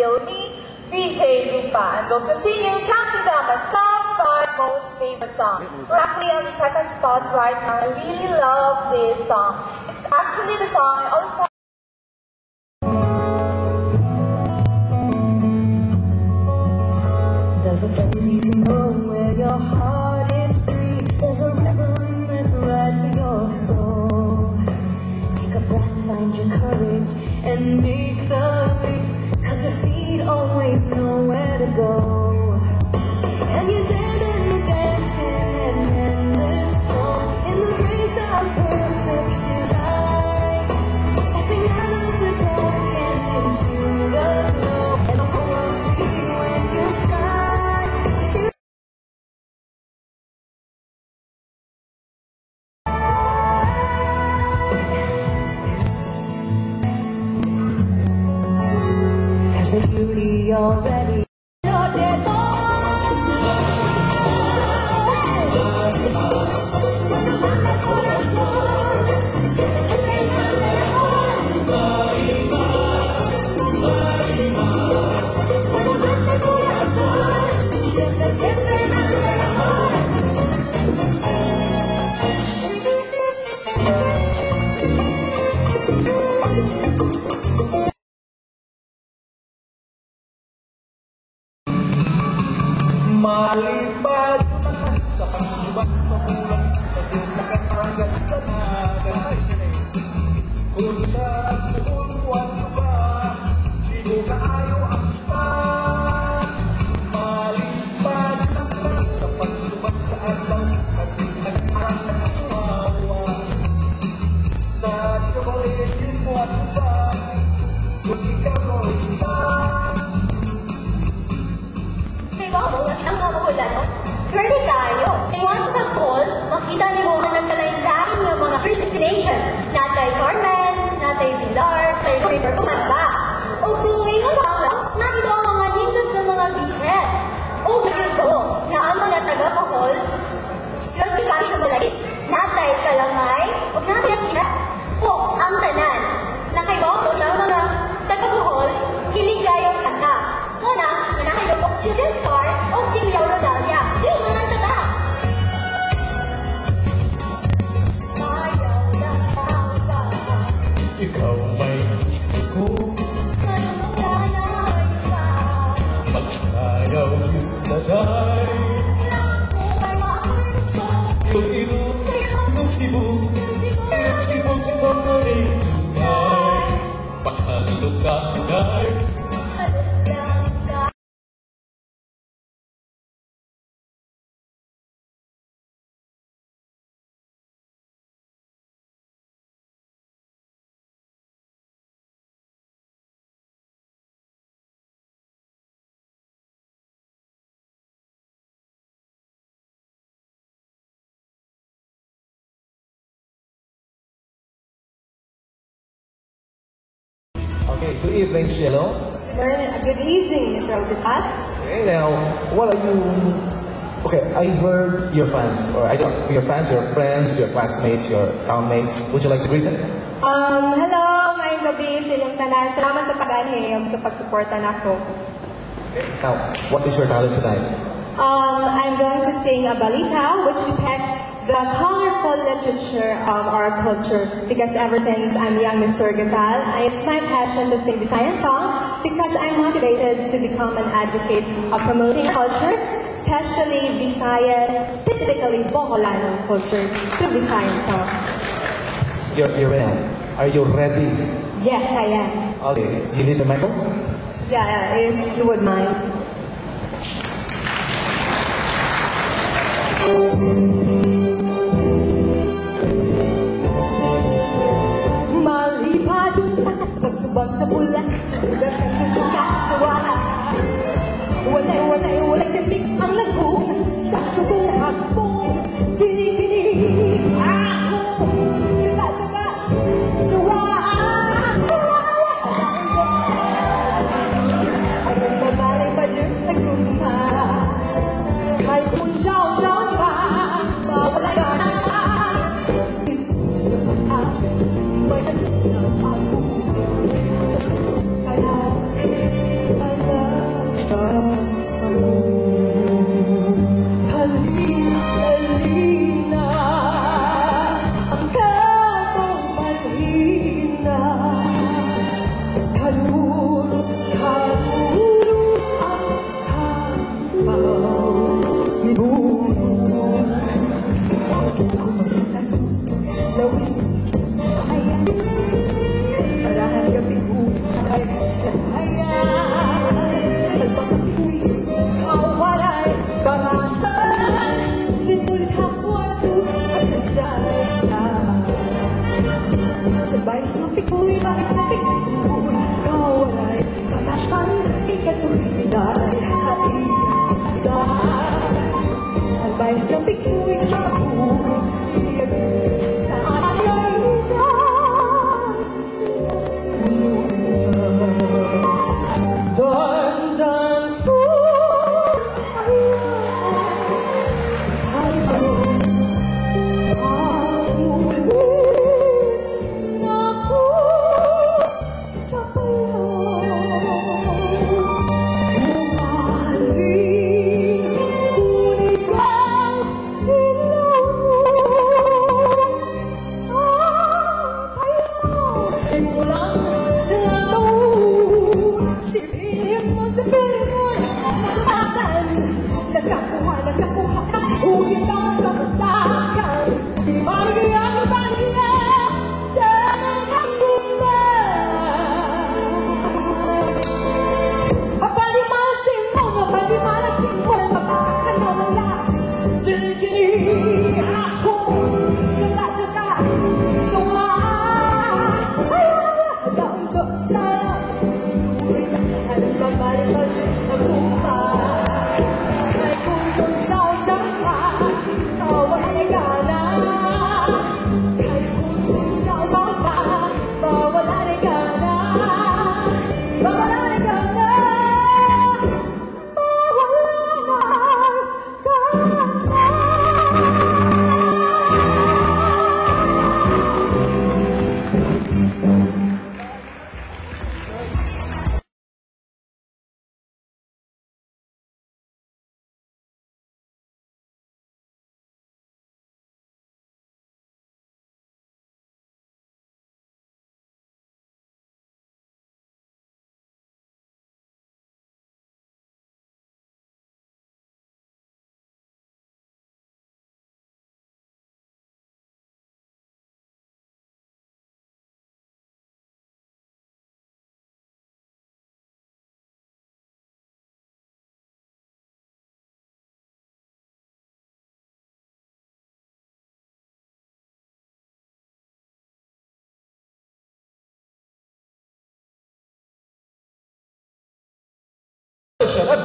Silmi, VJ Lupa, and we'll continue counting down the top 5 most favorite songs. We're actually on the second spot right now. I really love this song. It's actually the song I also there's a place you can go where your heart is free. There's a rhythm that's right for your soul. Take a breath, find your courage, and make the leap. 'Cause your feet always know where to go. And you're dancing and endless flow in the grace of perfect design. Stepping out of the dark and into the glow. And the whole world see when you shine. There's a beauty already. You're dead Malipad sa pagsubat sa bulan sa sinakatagan sa nagan kung saan buwan ka di mo kaayo ang span. Malipad sa pagsubat sa atang sa sinakatagan sa sumawa sa chocolate mo at ba kung ikaw mo ispan. Bago na pinangkakulan, no? Swerte tayo. Iwan sa call, makita niyo mo ang nagkalain-lain ng mga first destination. Natay Carmen, natay Pilar, natay River Kumanda. O kung ngayon lang, nakita ang mga nindot ng mga beaches. O ganito, na ang mga taga-Bohol, swerte tayo mo lagi. Natay Kalamay, o natay Akita, o ang tanan. Na kay Bohol, na mga taga-Bohol, hiligayang kanta. Muna, nanahilo po Children Star o Team Yaw Rodalia. Yung mga taga! Mayaw na taga. Ikaw may gusto ko Manumula na isa. magsayaw yung tagay. Ilang po ay makurso. Yung ilong Cebu, yung Cebu kitang maringay. Pahalukangay. Okay, good evening, Cielo. Good evening, Mr. Audipat. Okay, now, what are you... Okay, I heard your fans, or I don't know, your fans, your friends, your classmates, your townmates. Would you like to greet them? Hello, may gabi sa inyong tanan. Salamat sa pag-anhiyog sa pagsuporta nako. Now, what is your talent tonight? I'm going to sing a balita, which depicts the colorful literature of our culture. Because ever since I'm young, Mr. Gatal, it's my passion to sing Visayan song because I'm motivated to become an advocate of promoting culture, especially Visayan, specifically Boholano culture, through Visayan songs. You're ready. Are you ready? Yes, I am. Okay, you need the microphone? Yeah, if you would mind. Malipad sa kasubang sa bulan, sugat ang tutuka sa wala. Walay kapik ang lagoon, sa sugong hagpong, bini-bini, ako, tsaka, ang babalay pa dyan, nagkumpa, ay punjaw pa, bawala na, sa pag-aas, may ako, kaya, Pamasan, sinulit hapon at handa ka. Sabay sa pikuy, bakit sa pikuy, kawalay, pamasan, ikatuloy, hati, sabay sa pikuy, kawalay, sa ating dandan